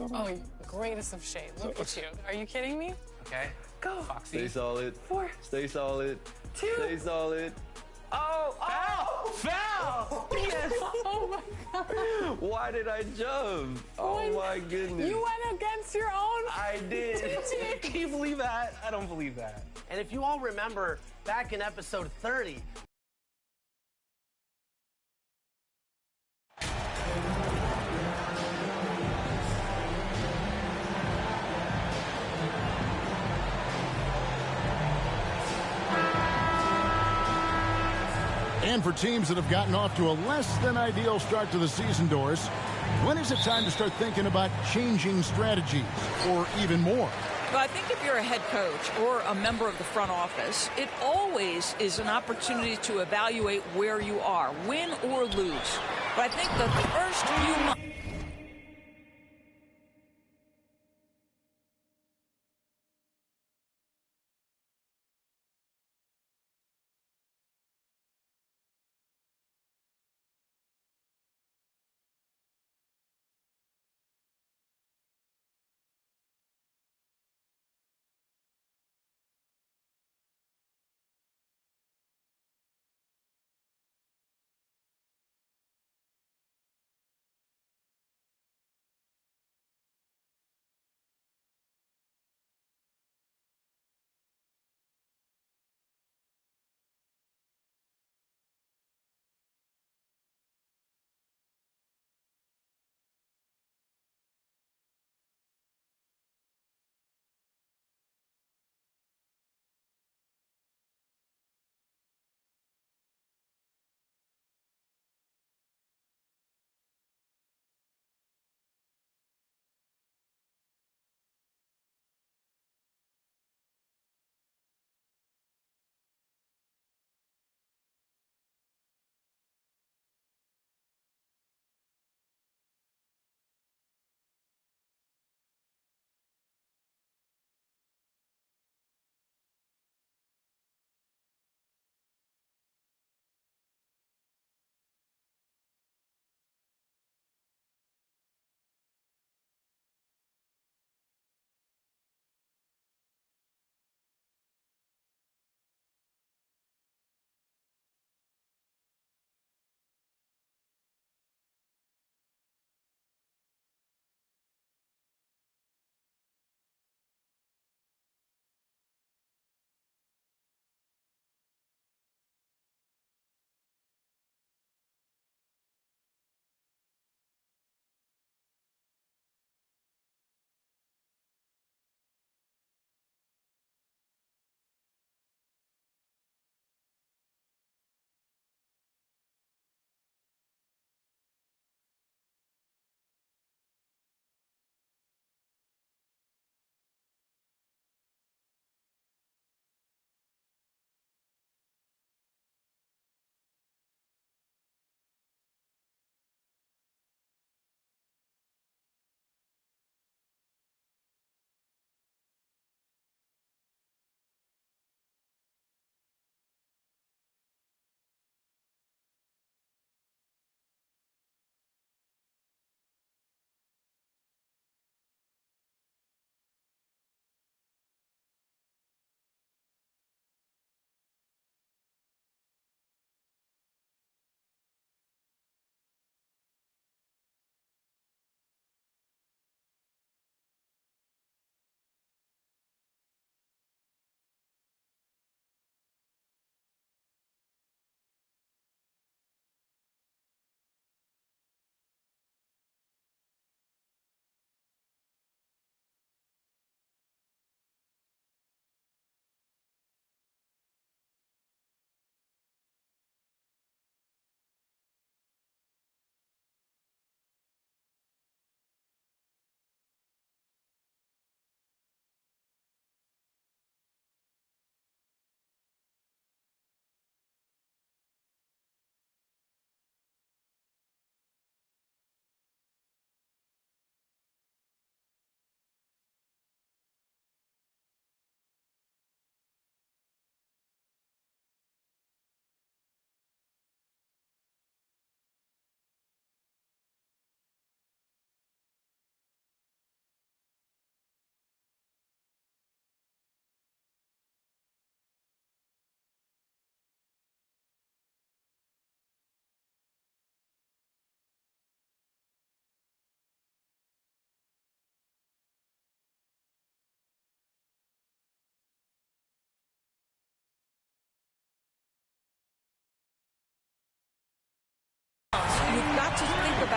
Oh, greatest of shade. Look at you. Are you kidding me? Okay. Go. Foxy. Stay solid. 4. Stay solid. 2. Stay solid. Oh! Foul! Foul! Yes! Oh my God. Why did I jump? Oh my goodness. You went against your own. I did. Can you believe that? I don't believe that. And if you all remember, back in episode 30, And for teams that have gotten off to a less than ideal start to the season, Doris, when is it time to start thinking about changing strategies or even more? Well, I think if you're a head coach or a member of the front office, it always is an opportunity to evaluate where you are, win or lose. But I think the first few months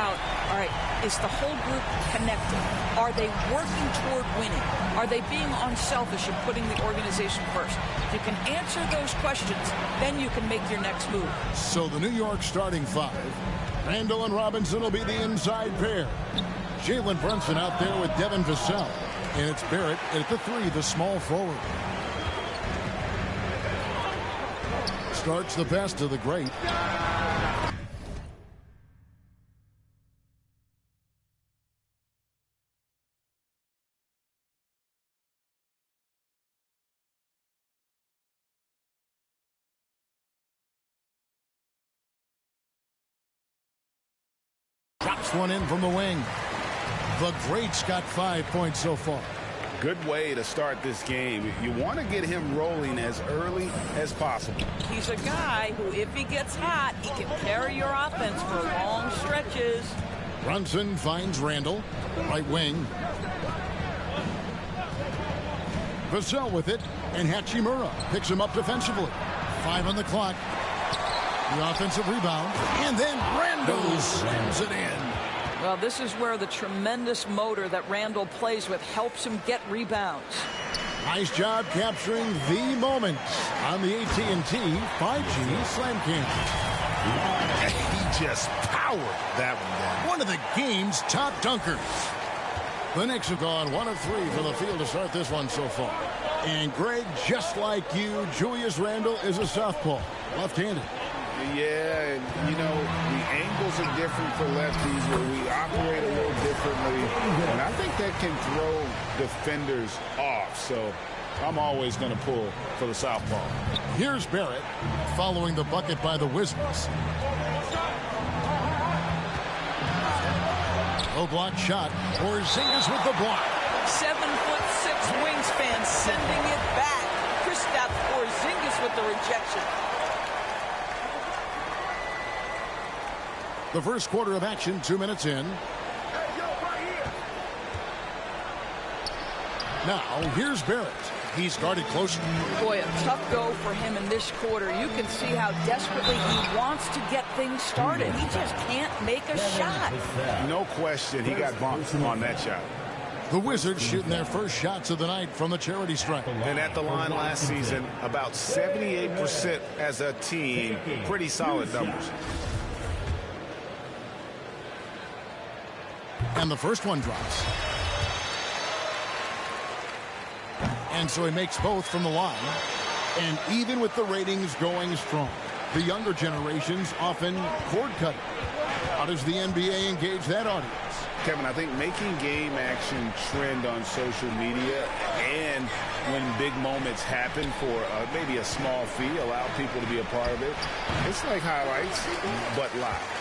about, all right, is the whole group connected? Are they working toward winning? Are they being unselfish and putting the organization first? If you can answer those questions, then you can make your next move. So the New York starting five. Randall and Robinson will be the inside pair. Jalen Brunson out there with Devin Vassell. And it's Barrett at the 3, the small forward. Starts the best of the great. Drops one in from the wing. The great's got 5 points so far. Good way to start this game. You want to get him rolling as early as possible. He's a guy who, if he gets hot, he can carry your offense for long stretches. Brunson finds Randall. Right wing. Vassell with it. And Hachimura picks him up defensively. 5 on the clock. The offensive rebound. And then Randall slams it in. Well, this is where the tremendous motor that Randall plays with helps him get rebounds. Nice job capturing the moment on the AT&T 5G Slam Cam. He just powered that one down. One of the game's top dunkers. The Knicks have gone 1 of 3 from the field to start this one so far. And Greg, just like you, Julius Randle is a southpaw, left-handed. Yeah, and you know, the angles are different for lefties where we operate a little differently. And I think that can throw defenders off. So I'm always going to pull for the southpaw. Here's Barrett following the bucket by the Wizards. Low block shot. Porzingis with the block. 7'6" wingspan sending it back. Kristaps Porzingis with the rejection. The first quarter of action, 2 minutes in. Now, here's Barrett. He's guarded closely. Boy, a tough go for him in this quarter. You can see how desperately he wants to get things started. He just can't make a shot. No question, he got bumped on that shot. The Wizards shooting their first shots of the night from the charity stripe. And at the line last season, about 78% as a team. Pretty solid numbers. And the first one drops. And so he makes both from the line. And even with the ratings going strong, the younger generations often cord cutting. How does the NBA engage that audience? Kevin, I think making game action trend on social media and when big moments happen for maybe a small fee, allow people to be a part of it. It's like highlights, but live.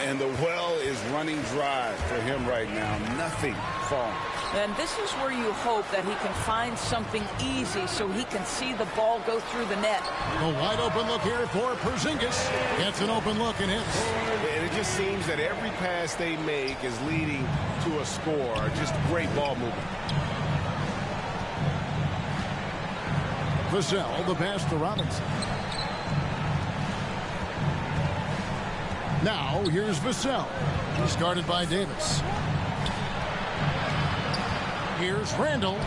And the well is running dry for him right now. Nothing falling. And this is where you hope that he can find something easy so he can see the ball go through the net. A wide open look here for Porzingis. Gets an open look and hits. And it just seems that every pass they make is leading to a score. Just great ball movement. Vassell, the pass to Robinson. Now, here's Vassell. He's guarded by Davis. Here's Randall.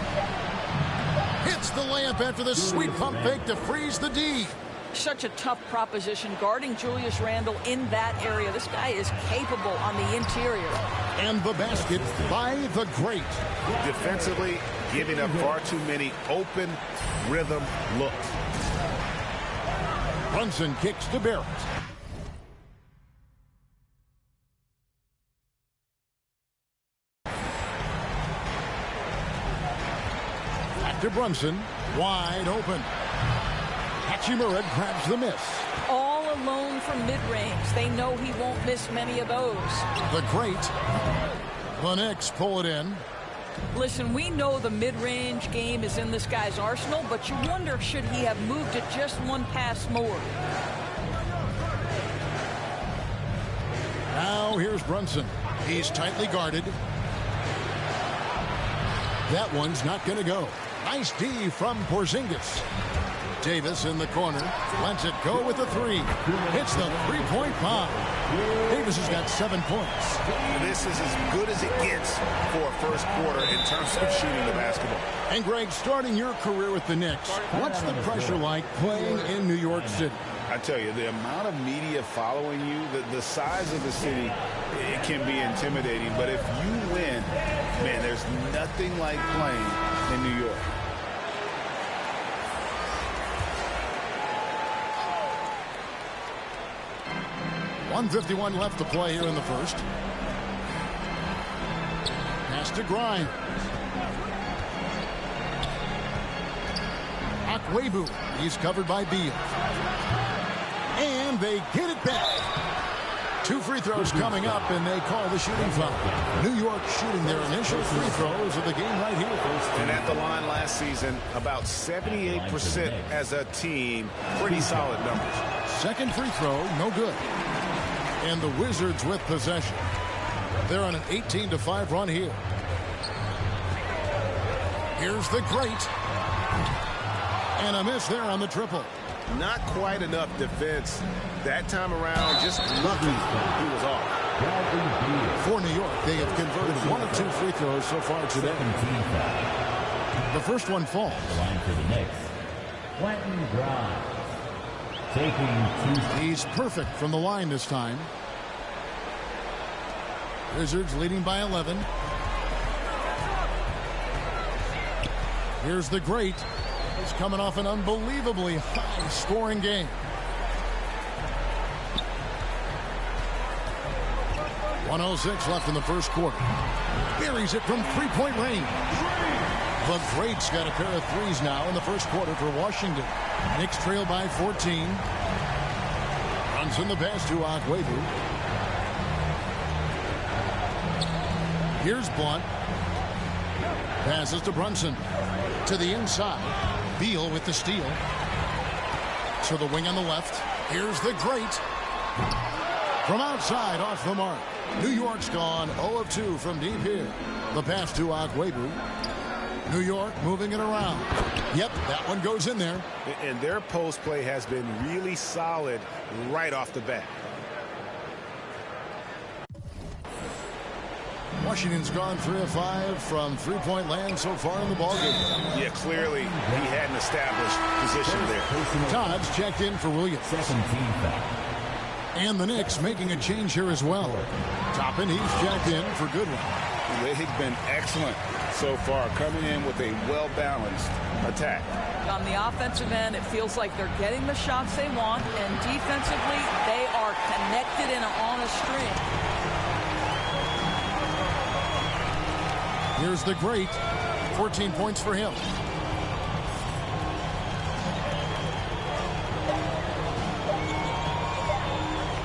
Hits the layup after the sweet pump fake to freeze the D. Such a tough proposition guarding Julius Randle in that area. This guy is capable on the interior. And the basket by the great. Defensively, giving up far too many open rhythm looks. Brunson kicks to Barrett. To Brunson, wide open. Hachimura grabs the miss. All alone from mid-range. They know he won't miss many of those. The great. The Knicks pull it in. Listen, we know the mid-range game is in this guy's arsenal, but you wonder, should he have moved it just one pass more? Now here's Brunson. He's tightly guarded. That one's not going to go. Nice D from Porzingis. Davis in the corner. Lets it go with the three. Hits the three-point bomb. Davis has got 7 points. This is as good as it gets for a first quarter in terms of shooting the basketball. And Greg, starting your career with the Knicks, what's the pressure like playing in New York City? I tell you, the amount of media following you, the size of the city, it can be intimidating. But if you win, man, there's nothing like playing in New York. .151 left to play here in the first. Pass to Grimes. Akwebu. He's covered by Beal. And they get it back. 2 free throws coming up, and they call the shooting foul. New York shooting their initial free throws of the game right here. And at the line last season, about 78% as a team. Pretty solid numbers. Second free throw, no good. And the Wizards with possession. They're on an 18-5 run here. Here's the great. And a miss there on the triple. Not quite enough defense that time around. Just lucky he was off. For New York, they have converted 1 of 2 free throws so far today. The first one falls. Line for the Knicks, Quentin Grimes. He's perfect from the line this time. Wizards leading by 11. Here's the great. He's coming off an unbelievably high-scoring game. .106 left in the first quarter. Buries it from three-point range. The great's got a pair of threes now in the first quarter for Washington. Knicks trail by 14. Brunson the pass to Akwebu. Here's Blunt. Passes to Brunson. To the inside. Beal with the steal. To the wing on the left. Here's the great. From outside, off the mark. New York's gone 0 of 2 from deep here. The pass to Akwebu. New York moving it around. Yep, that one goes in there. And their post play has been really solid right off the bat. Washington's gone 3 of 5 from three-point land so far in the ballgame. Yeah, clearly he had an established position there. Todd's checked in for Williams. And the Knicks making a change here as well. Toppin, he's checked in for Goodwin. They've been excellent so far, coming in with a well-balanced attack. On the offensive end, it feels like they're getting the shots they want, and defensively, they are connected and on a string. Here's the great. 14 points for him.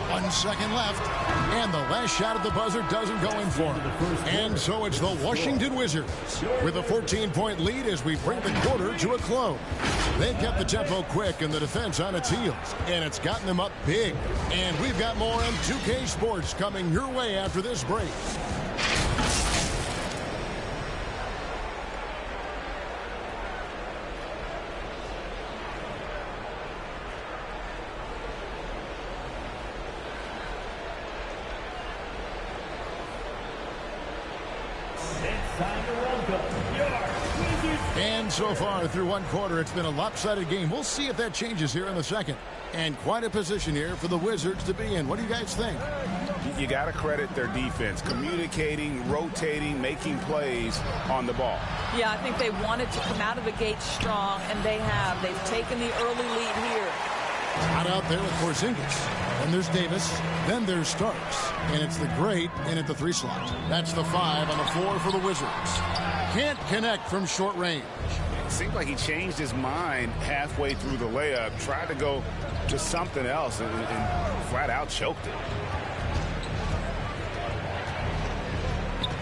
One second left. And the last shot at the buzzer doesn't go in for him. And so it's the Washington Wizards with a 14-point lead as we bring the quarter to a close. They've kept the tempo quick and the defense on its heels. And it's gotten them up big. And we've got more on 2K Sports coming your way after this break. And so far through one quarter, it's been a lopsided game. We'll see if that changes here in the second. And quite a position here for the Wizards to be in. What do you guys think? You got to credit their defense, communicating, rotating, making plays on the ball. Yeah, I think they wanted to come out of the gate strong, and they have. They've taken the early lead here. Out there with Porzingis. Then there's Davis. Then there's Starks. And it's the great in at the 3 slot. That's the 5 on the 4 for the Wizards. Can't connect from short range. It seemed like he changed his mind halfway through the layup, tried to go to something else, and flat out choked it.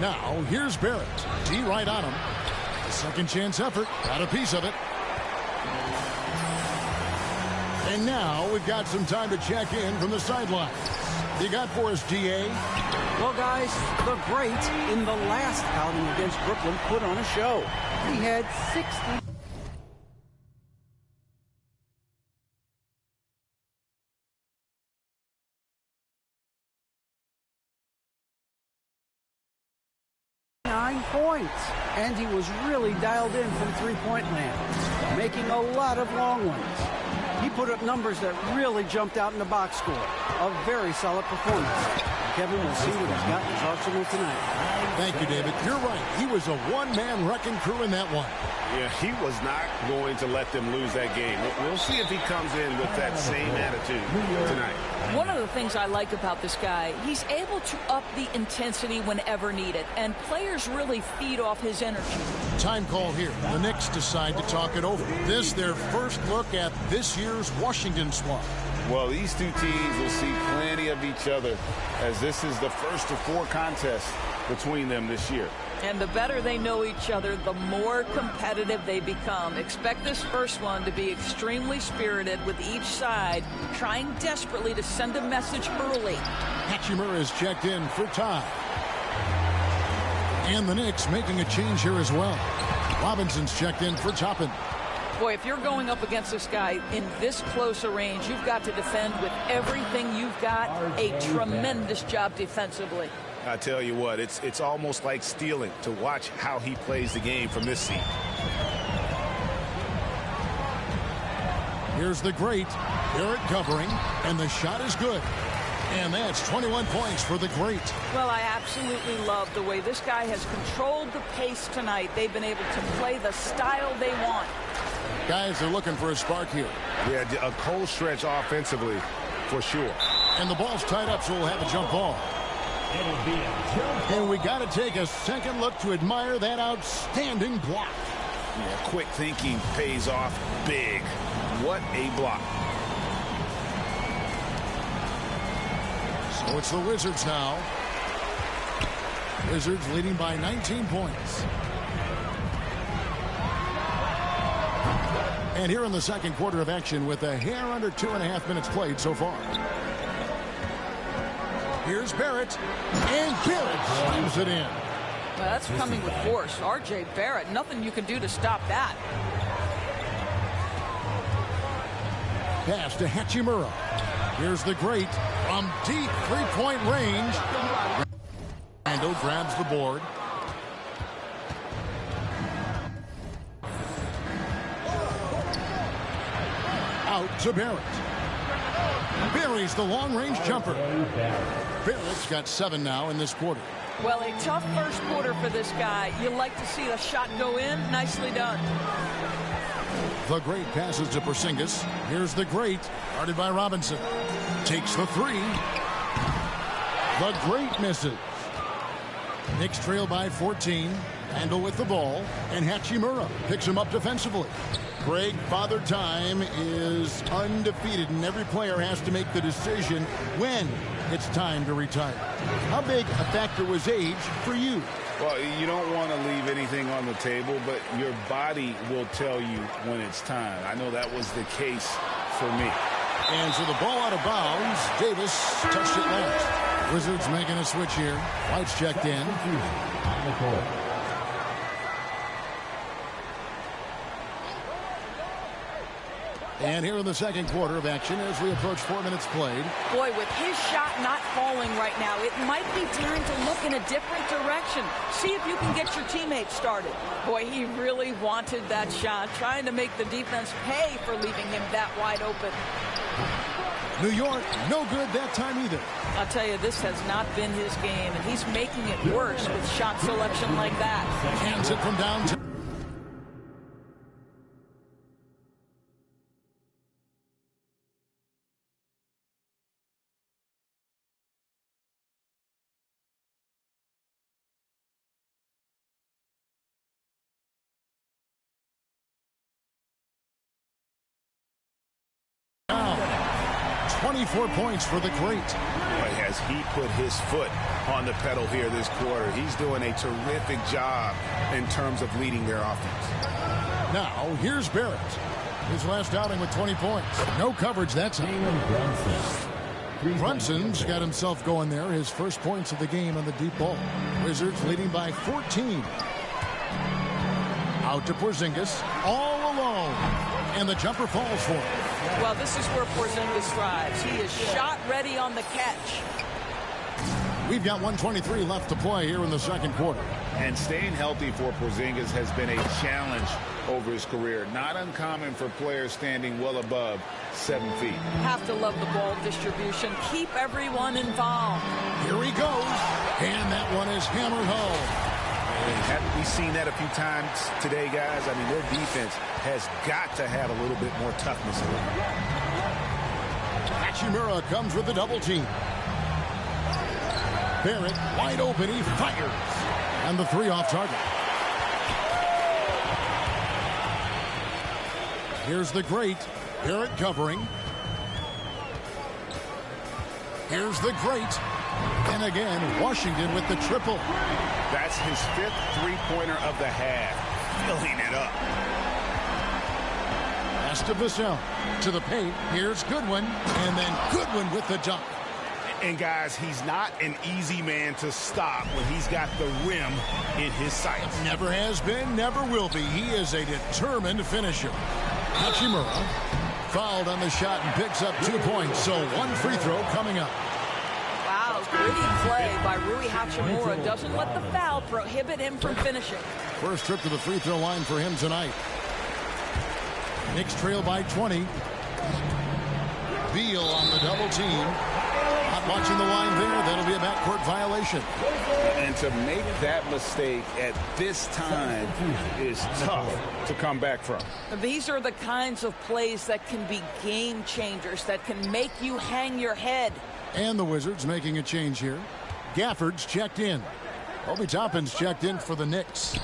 Now, here's Barrett. D right on him. A second chance effort. Got a piece of it. And now we've got some time to check in from the sideline. You got for us, DA? Well, guys, the great in the last outing against Brooklyn put on a show. He had 60 points. And he was really dialed in from three-point land, making a lot of long ones. He put up numbers that really jumped out in the box score. A very solid performance. Kevin, we'll see what he's got in his arsenal tonight. Thank you, David. You're right. He was a one-man wrecking crew in that one. Yeah, he was not going to let them lose that game. We'll see if he comes in with that same attitude tonight. One of the things I like about this guy, he's able to up the intensity whenever needed, and players really feed off his energy. Time call here. The Knicks decide to talk it over. This their first look at this year's Washington squad. Well, these two teams will see plenty of each other, as this is the first of 4 contests between them this year. And the better they know each other, the more competitive they become. Expect this first one to be extremely spirited, with each side trying desperately to send a message early. Hachimura is checked in for time. And the Knicks making a change here as well. Robinson's checked in for Toppin. Boy, if you're going up against this guy in this close a range, you've got to defend with everything you've got. A tremendous job defensively. I tell you what, it's almost like stealing to watch how he plays the game from this seat. Here's the great Barrett covering, and the shot is good. And that's 21 points for the great. Well, I absolutely love the way this guy has controlled the pace tonight. They've been able to play the style they want. Guys are looking for a spark here. Yeah, a cold stretch offensively, for sure. And the ball's tied up, so we'll have a jump ball. And we got to take a second look to admire that outstanding block. Yeah, quick thinking pays off big. What a block. So it's the Wizards now. Wizards leading by 19 points. And here in the second quarter of action with a hair under 2.5 minutes played so far. Here's Barrett, and Barrett slams it in. Well, that's coming with force. R.J. Barrett, nothing you can do to stop that. Pass to Hachimura. Here's the great from deep three-point range. Randall grabs the board. Out to Barrett. Buries the long-range jumper. Barrett's got 7 now in this quarter. Well, a tough first quarter for this guy. You like to see the shot go in. Nicely done. The great passes to Porzingis. Here's the great, guarded by Robinson. Takes the 3. The great misses. Knicks trail by 14. Randall with the ball, and Hachimura picks him up defensively. Greg, Father Time is undefeated, and every player has to make the decision when it's time to retire. How big a factor was age for you? Well, you don't want to leave anything on the table, but your body will tell you when it's time. I know that was the case for me. And so the ball out of bounds. Davis touched it last. Wizards making a switch here. White's checked in. And here in the second quarter of action as we approach 4 minutes played. Boy, with his shot not falling right now, it might be time to look in a different direction. See if you can get your teammates started. Boy, he really wanted that shot, trying to make the defense pay for leaving him that wide open. New York, no good that time either. I'll tell you, this has not been his game, and he's making it worse with shot selection like that. Hands it from downtown. Now, 24 points for the great. Boy, as he put his foot on the pedal here this quarter, he's doing a terrific job in terms of leading their offense. Now, here's Barrett. His last outing with 20 points. No coverage that time. Brunson's got himself going there. His first points of the game on the deep ball. Wizards leading by 14. Out to Porzingis, all alone. And the jumper falls for him. Well, this is where Porzingis thrives. He is shot ready on the catch. We've got 1:23 left to play here in the second quarter. And staying healthy for Porzingis has been a challenge over his career. Not uncommon for players standing well above 7 feet. Have to love the ball distribution. Keep everyone involved. Here he goes. And that one is hammered home. And haven't we seen that a few times today, guys? I mean, their defense has got to have a little bit more toughness in it. Hachimura comes with the double team. Barrett wide open. He fires. And the 3 off target. Here's the great. Barrett covering. Here's the great. And again, Washington with the triple. That's his 5th three-pointer of the half. Filling it up. Pass to Vassell. To the paint. Here's Goodwin. And then Goodwin with the dunk. And, guys, he's not an easy man to stop when he's got the rim in his sights. Never has been, never will be. He is a determined finisher. Hachimura fouled on the shot and picks up 2 points. So 1 free throw coming up. Wow, gritty play by Rui Hachimura. Doesn't let the foul prohibit him from finishing. First trip to the free throw line for him tonight. Knicks trail by 20. Beal on the double team. Not watching the line there. That'll be a backcourt violation. And to make that mistake at this time is tough to come back from. These are the kinds of plays that can be game changers, that can make you hang your head. And the Wizards making a change here. Gafford's checked in. Obi Toppin's checked in for the Knicks.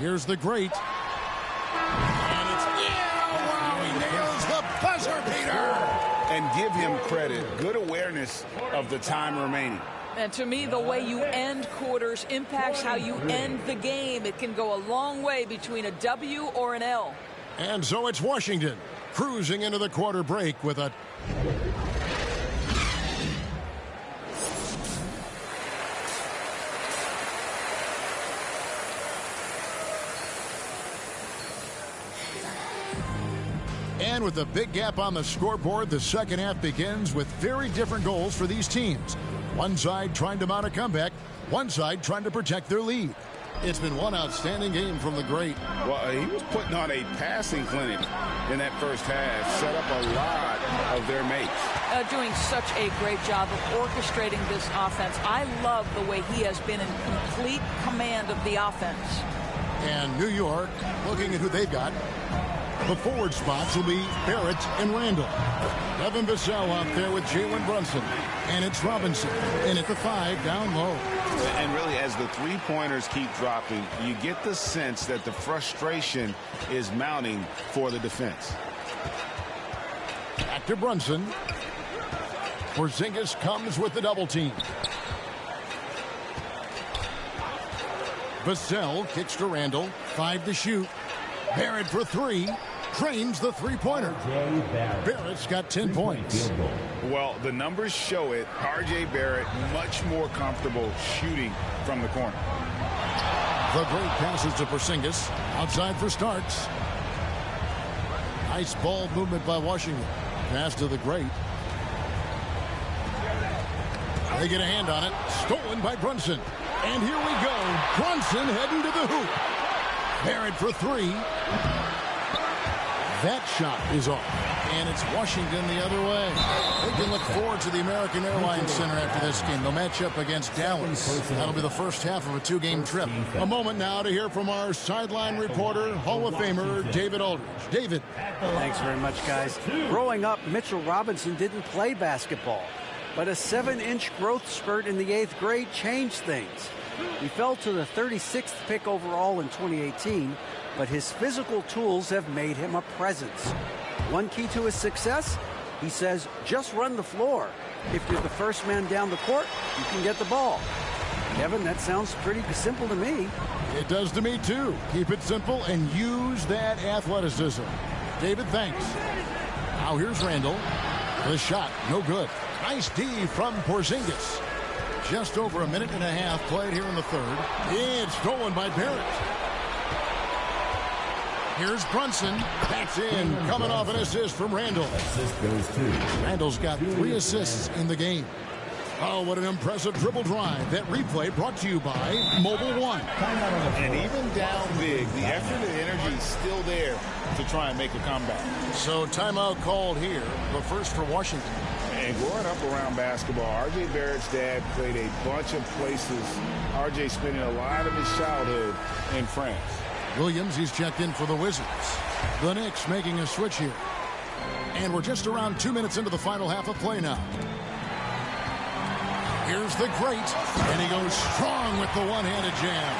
Here's the great. And it's, wow, he nails the buzzer beater. And give him credit. Good awareness of the time remaining. And to me, the way you end quarters impacts how you end the game. It can go a long way between a W or an L. And so it's Washington cruising into the quarter break with a... And with a big gap on the scoreboard, the second half begins with very different goals for these teams. One side trying to mount a comeback, one side trying to protect their lead. It's been one outstanding game from the great. Well, he was putting on a passing clinic in that first half, set up a lot of their mates. Doing such a great job of orchestrating this offense. I love the way he has been in complete command of the offense. And New York, looking at who they've got. The forward spots will be Barrett and Randall. Devin Vassell out there with Jalen Brunson. And it's Robinson in at the 5 down low. And really, as the three-pointers keep dropping, you get the sense that the frustration is mounting for the defense. Back to Brunson. Porzingis comes with the double team. Vassell kicks to Randall. 5 to shoot. Barrett for 3. Drains the three-pointer. Barrett's got 10 points. Well, the numbers show it. R.J. Barrett much more comfortable shooting from the corner. The great passes to Porzingis. Outside for Starks. Nice ball movement by Washington. Pass to the great. They get a hand on it. Stolen by Brunson. And here we go. Brunson heading to the hoop. Barrett for 3. That shot is off. And it's Washington the other way. They can look forward to the American Airlines Center after this game. They'll match up against Dallas. That'll be the first half of a 2-game trip. A moment now to hear from our sideline reporter, Hall of Famer David Aldridge. David. Thanks very much, guys. Growing up, Mitchell Robinson didn't play basketball, but a 7-inch growth spurt in the 8th grade changed things. He fell to the 36th pick overall in 2018, but his physical tools have made him a presence. One key to his success, he says, just run the floor. If you're the first man down the court, you can get the ball. Kevin, that sounds pretty simple to me. It does to me, too. Keep it simple and use that athleticism. David, thanks. Now here's Randall. The shot, no good. Nice D from Porzingis. Just over a minute and a half played here in the third. It's stolen by Barrett. Here's Brunson. That's in. Coming off an assist from Randall. Assist goes to. Randall's got 3 assists in the game. Oh, what an impressive dribble drive. That replay brought to you by Mobile One. And even down big, the effort and energy is still there to try and make a comeback. So timeout called here, but first for Washington. And growing up around basketball, R.J. Barrett's dad played a bunch of places. R.J. spending a lot of his childhood in France. Williams, he's checked in for the Wizards. The Knicks making a switch here. And we're just around 2 minutes into the final half of play now. Here's the great, and he goes strong with the one-handed jam.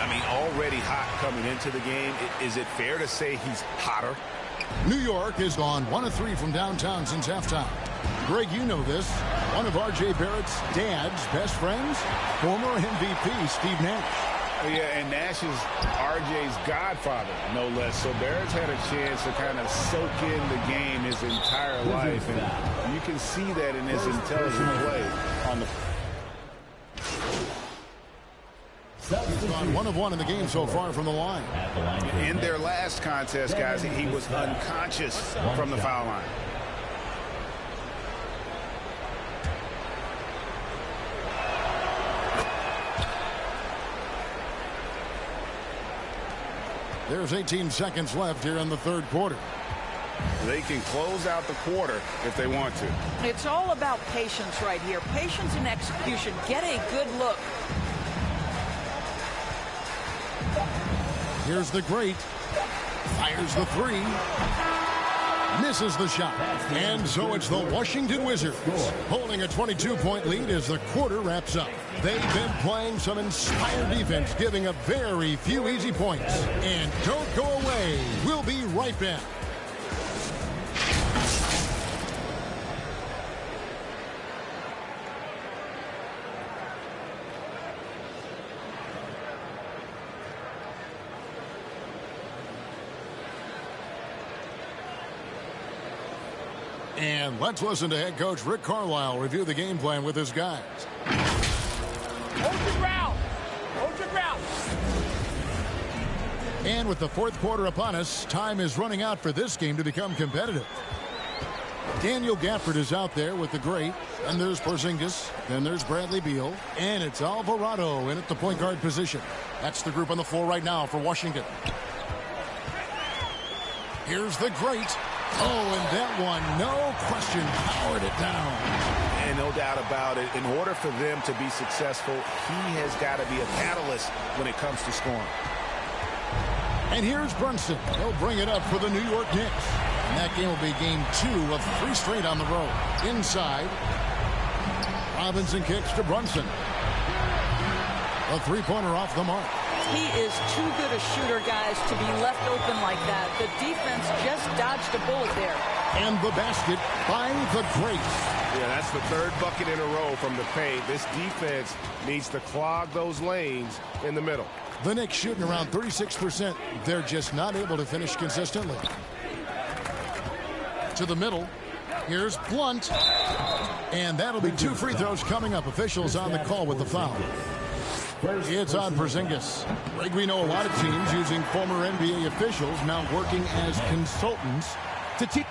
I mean, already hot coming into the game. Is it fair to say he's hotter? New York has gone 1 of 3 from downtown since halftime. Greg, you know this. One of R.J. Barrett's dad's best friends, former MVP Steve Nash. Yeah, and Nash is R.J.'s godfather, no less. So Barrett's had a chance to kind of soak in the game his entire life. And you can see that in his intelligent play on the... He's gone 1 of 1 in the game so far from the line. In their last contest, guys, he was unconscious from the foul line. There's 18 seconds left here in the third quarter. They can close out the quarter if they want to. It's all about patience right here. Patience and execution. Get a good look. Here's the great. Fires the 3. Misses the shot. And so it's the Washington Wizards holding a 22-point lead as the quarter wraps up. They've been playing some inspired defense, giving up very few easy points. And don't go away. We'll be right back. And let's listen to head coach Rick Carlisle review the game plan with his guys. Hold your ground. Hold your ground. And with the fourth quarter upon us, time is running out for this game to become competitive. Daniel Gafford is out there with the great. And there's Porzingis. Then there's Bradley Beal. And it's Alvarado in at the point guard position. That's the group on the floor right now for Washington. Here's the great. Oh, and that one, no question, powered it down. And no doubt about it, in order for them to be successful, he has got to be a catalyst when it comes to scoring. And here's Brunson. He'll bring it up for the New York Knicks. And that game will be game 2 of 3 straight on the road. Inside, Robinson kicks to Brunson. A three-pointer off the mark. He is too good a shooter, guys, to be left open like that. The defense just dodged a bullet there. And the basket by the great. Yeah, that's the third bucket in a row from the paint. This defense needs to clog those lanes in the middle. The Knicks shooting around 36%. They're just not able to finish consistently. To the middle. Here's Blunt. And that'll be 2 free throws coming up. Officials on the call with the foul. It's on Porzingis. Greg, we know a lot of teams using former NBA officials now working as consultants to teach.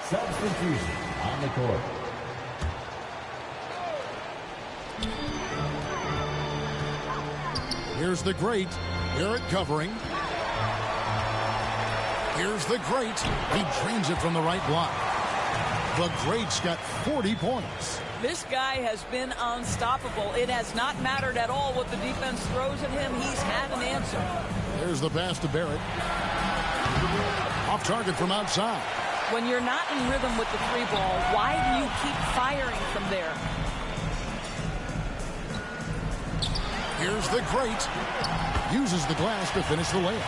Substitution on the court. Here's the great. Barrett covering. Here's the great. He drains it from the right block. The great's got 40 points. This guy has been unstoppable. It has not mattered at all what the defense throws at him. He's had an answer. There's the pass to Barrett. Off target from outside. When you're not in rhythm with the 3-ball, why do you keep firing from there? Here's the great. Uses the glass to finish the layup.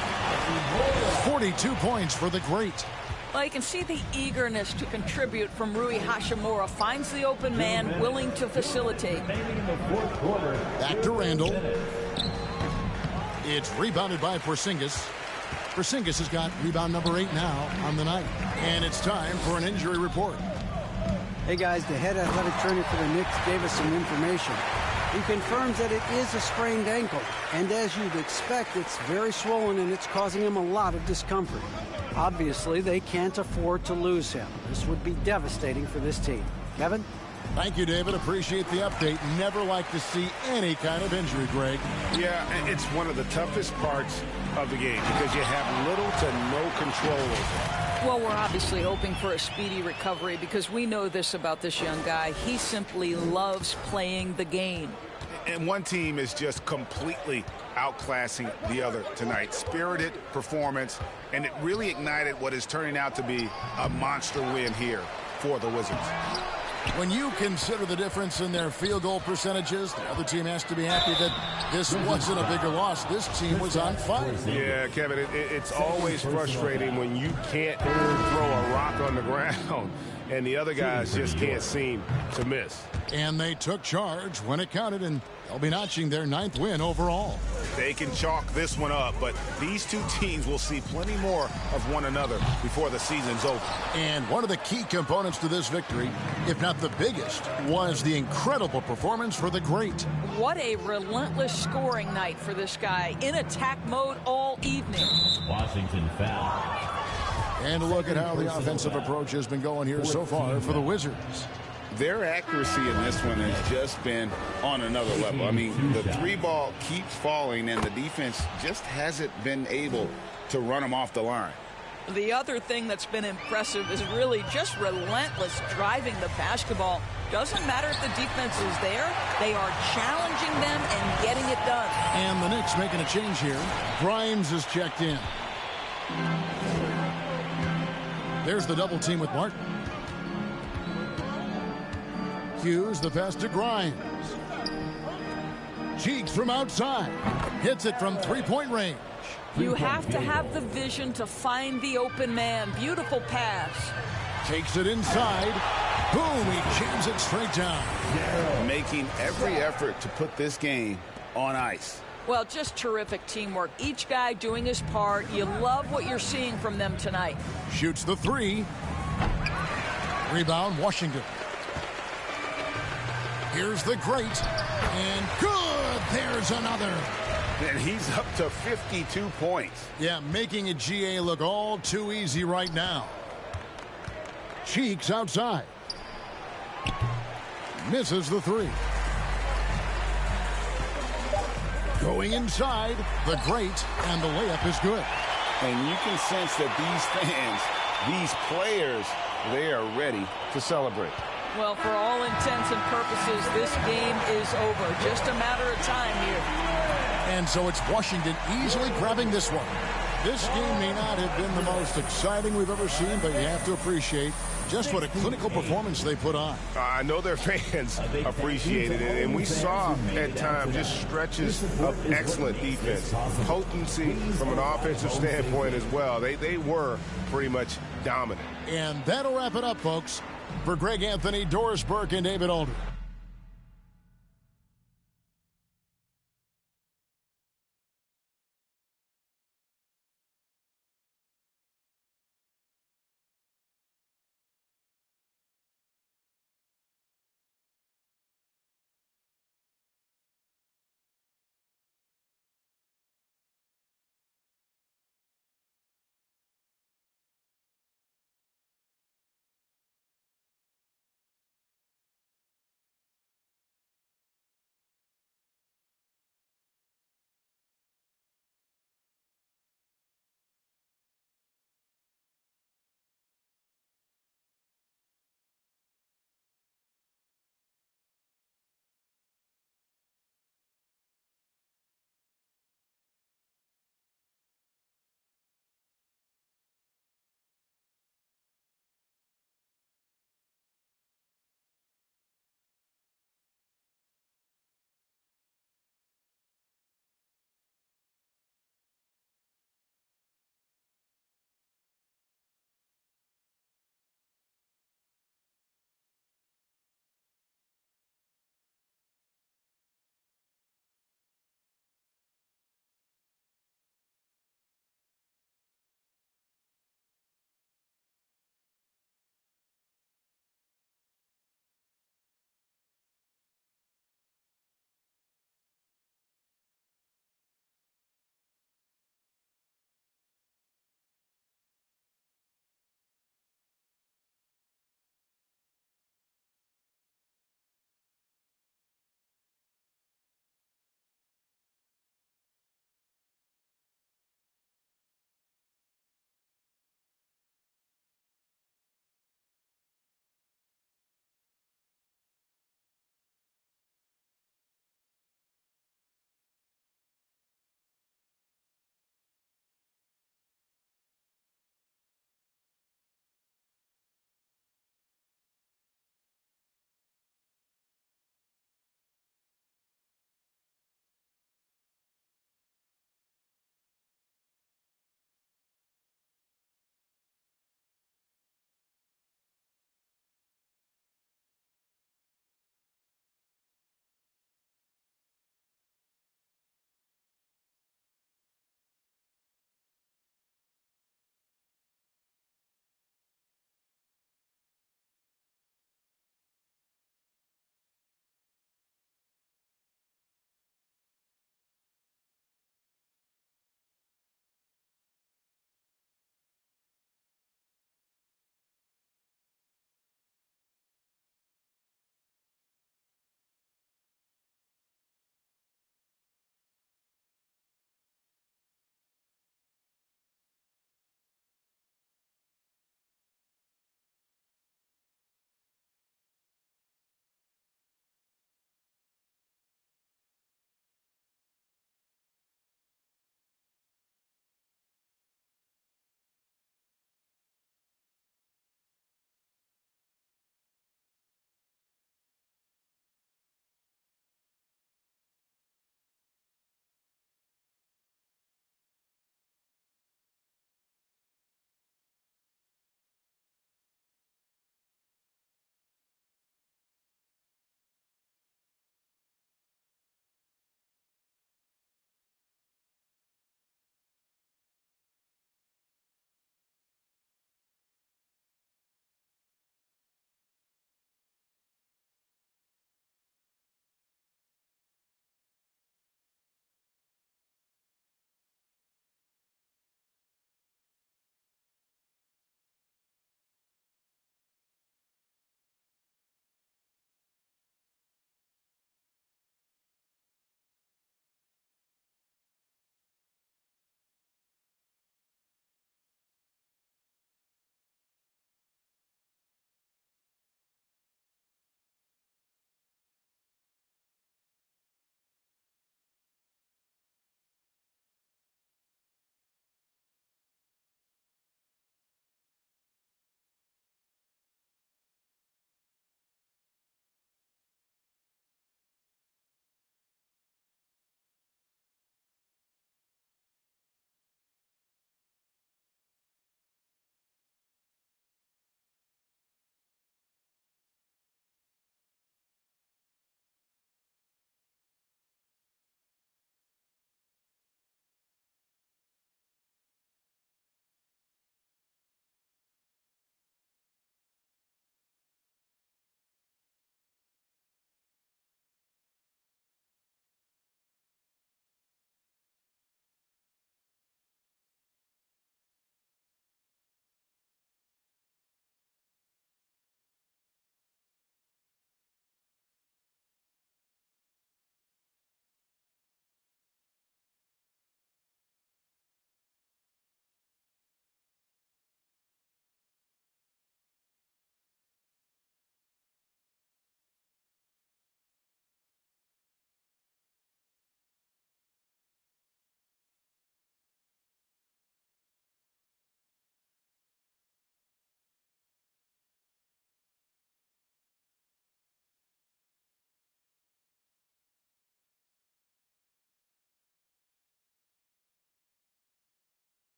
42 points for the great. Well, you can see the eagerness to contribute from Rui Hachimura. Finds the open man, willing to facilitate. Back to Randall. It's rebounded by Porzingis. Porzingis has got rebound number 8 now on the night. And it's time for an injury report. Hey, guys, the head athletic trainer for the Knicks gave us some information. He confirms that it is a sprained ankle. And as you'd expect, it's very swollen and it's causing him a lot of discomfort. Obviously, they can't afford to lose him. This would be devastating for this team. Kevin? Thank you, David. Appreciate the update. Never like to see any kind of injury, Greg. Yeah, it's one of the toughest parts of the game because you have little to no control over it. Well, we're obviously hoping for a speedy recovery because we know this about this young guy. He simply loves playing the game. And one team is just completely outclassing the other tonight. Spirited performance, and it really ignited what is turning out to be a monster win here for the Wizards. When you consider the difference in their field goal percentages, the other team has to be happy that this wasn't a bigger loss. This team was on fire. Yeah, Kevin, it's always frustrating when you can't throw a rock on the ground and the other guys just can't seem to miss. And they took charge when it counted, and they'll be notching their 9th win overall. They can chalk this one up, but these two teams will see plenty more of one another before the season's over. And one of the key components to this victory, if not the biggest, was the incredible performance for the great. What a relentless scoring night for this guy. In attack mode all evening. Washington foul. And look at how the offensive approach has been going here so far for the Wizards. Their accuracy in this one has just been on another level. I mean, the three ball keeps falling, and the defense just hasn't been able to run them off the line. The other thing that's been impressive is really just relentless driving the basketball. Doesn't matter if the defense is there. They are challenging them and getting it done. And the Knicks making a change here. Grimes is checked in. There's the double team with Martin. Hughes, the pass to Grimes. Cheeks from outside. Hits it from three-point range. You have to have the vision to find the open man. Beautiful pass. Takes it inside. Boom, he jams it straight down. Making every effort to put this game on ice. Well, just terrific teamwork. Each guy doing his part. You love what you're seeing from them tonight. Shoots the three. Rebound, Washington. Here's the great. And good. There's another. And he's up to 52 points. Yeah, making a GA look all too easy right now. Cheeks outside. Misses the three. Going inside, the great, and the layup is good. And you can sense that these fans, these players, they are ready to celebrate. Well, for all intents and purposes, this game is over. Just a matter of time here. And so it's Washington easily grabbing this one. This game may not have been the most exciting we've ever seen, but you have to appreciate just what a clinical performance they put on. I know their fans appreciated it, and we saw at times just stretches of excellent defense. Potency from an offensive standpoint as well. They were pretty much dominant. And that'll wrap it up, folks. For Greg Anthony, Doris Burke, and David Aldridge.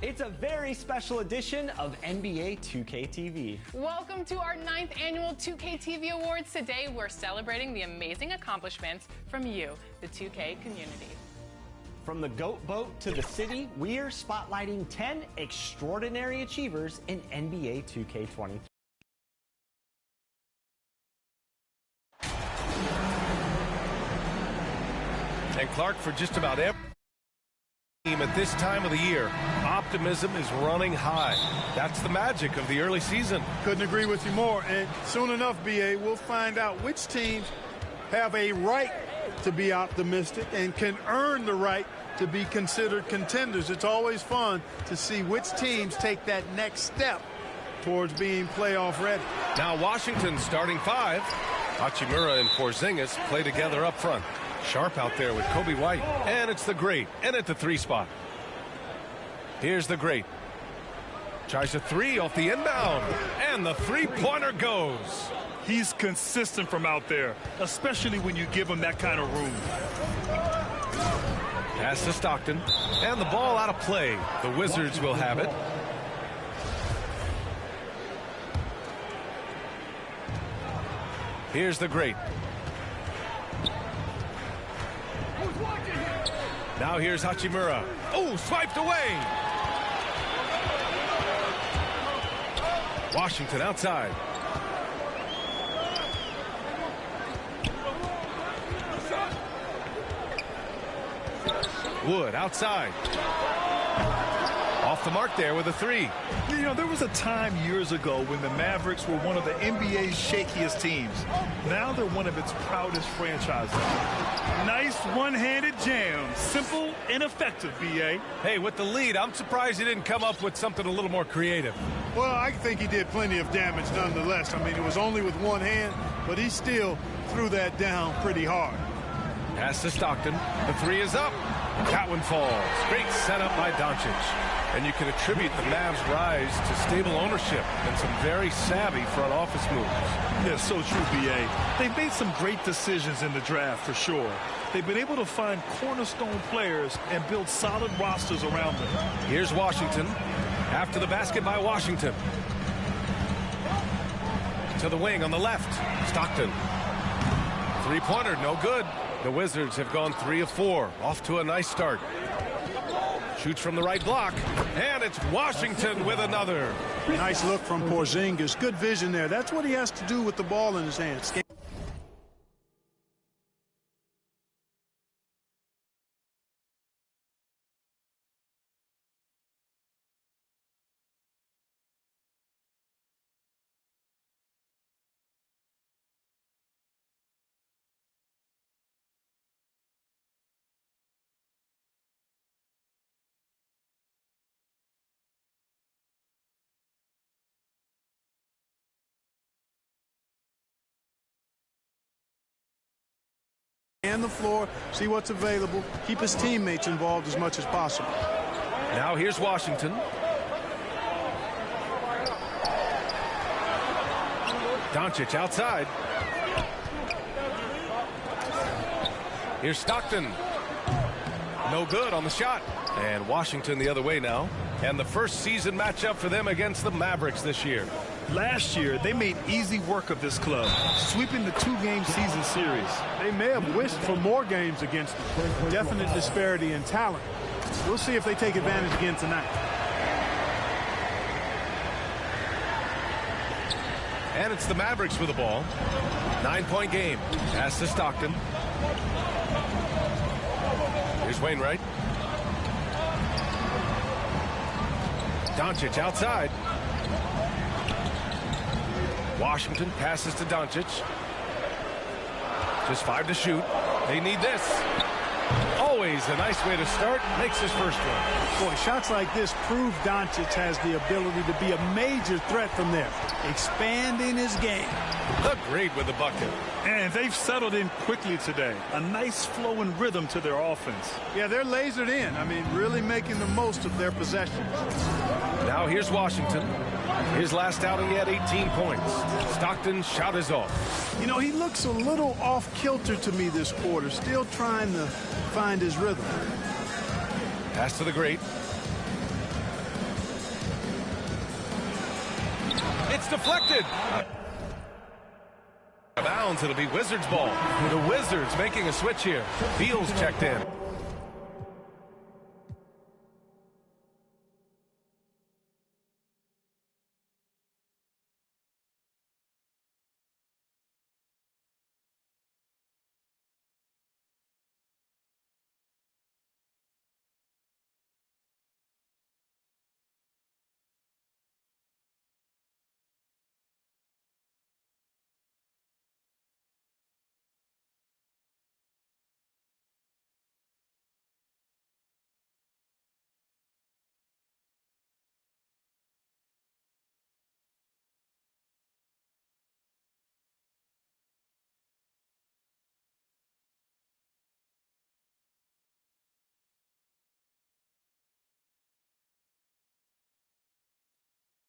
It's a very special edition of NBA 2K TV. Welcome to our 9th annual 2K TV Awards. Today, we're celebrating the amazing accomplishments from you, the 2K community. From the GOAT boat to the city, we're spotlighting 10 extraordinary achievers in NBA 2K23. And Clark, for just about every team at this time of the year, optimism is running high. That's the magic of the early season. Couldn't agree with you more. And soon enough, BA, we'll find out which teams have a right to be optimistic and can earn the right to be considered contenders. It's always fun to see which teams take that next step towards being playoff ready. Now Washington starting 5. Hachimura and Porzingis play together up front. Sharp out there with Kobe White. And it's the Great in at the 3 spot. Here's the Great. Tries a 3 off the inbound. And the 3-pointer goes. He's consistent from out there, especially when you give him that kind of room. Pass to Stockton. And the ball out of play. The Wizards will have it. Here's the Great. Now here's Hachimura. Oh, swiped away. Washington outside. Wood outside. Off the mark there with a 3. You know, there was a time years ago when the Mavericks were one of the NBA's shakiest teams. Now they're one of its proudest franchises. Nice one-handed jam. Simple and effective, BA. Hey, with the lead, I'm surprised he didn't come up with something a little more creative. Well, I think he did plenty of damage nonetheless. I mean, it was only with one hand, but he still threw that down pretty hard. Pass to Stockton. The 3 is up. That one falls. Great setup by Doncic. And you can attribute the Mavs' rise to stable ownership and some very savvy front office moves. Yeah, so true, BA. They've made some great decisions in the draft, for sure. They've been able to find cornerstone players and build solid rosters around them. Here's Washington. After the basket by Washington. To the wing on the left. Stockton. 3-pointer, no good. The Wizards have gone 3 of 4. Off to a nice start. Shoots from the right block. And it's Washington with another. Nice look from Porzingis. Good vision there. That's what he has to do with the ball in his hands. And the floor, see what's available, keep his teammates involved as much as possible. Now here's Washington. Doncic outside. Here's Stockton. No good on the shot. And Washington the other way now. And the first season matchup for them against the Mavericks this year. Last year, they made easy work of this club, sweeping the 2-game season series. They may have wished for more games against them. Definite disparity in talent. We'll see if they take advantage again tonight. And it's the Mavericks with the ball. 9-point game. Pass to Stockton. Here's Wainwright. Doncic outside. Washington passes to Doncic. Just 5 to shoot. They need this. Always a nice way to start. Makes his first one. Boy, shots like this prove Doncic has the ability to be a major threat from there. Expanding his game. Agreed with the bucket. And they've settled in quickly today. A nice flow and rhythm to their offense. Yeah, they're lasered in. I mean, really making the most of their possessions. Now here's Washington. His last outing, he had 18 points. Stockton's shot is off. You know, he looks a little off-kilter to me this quarter, still trying to find his rhythm. Pass to the Great. It's deflected. Bounds, it'll be Wizards ball. The Wizards making a switch here. Beal's checked in.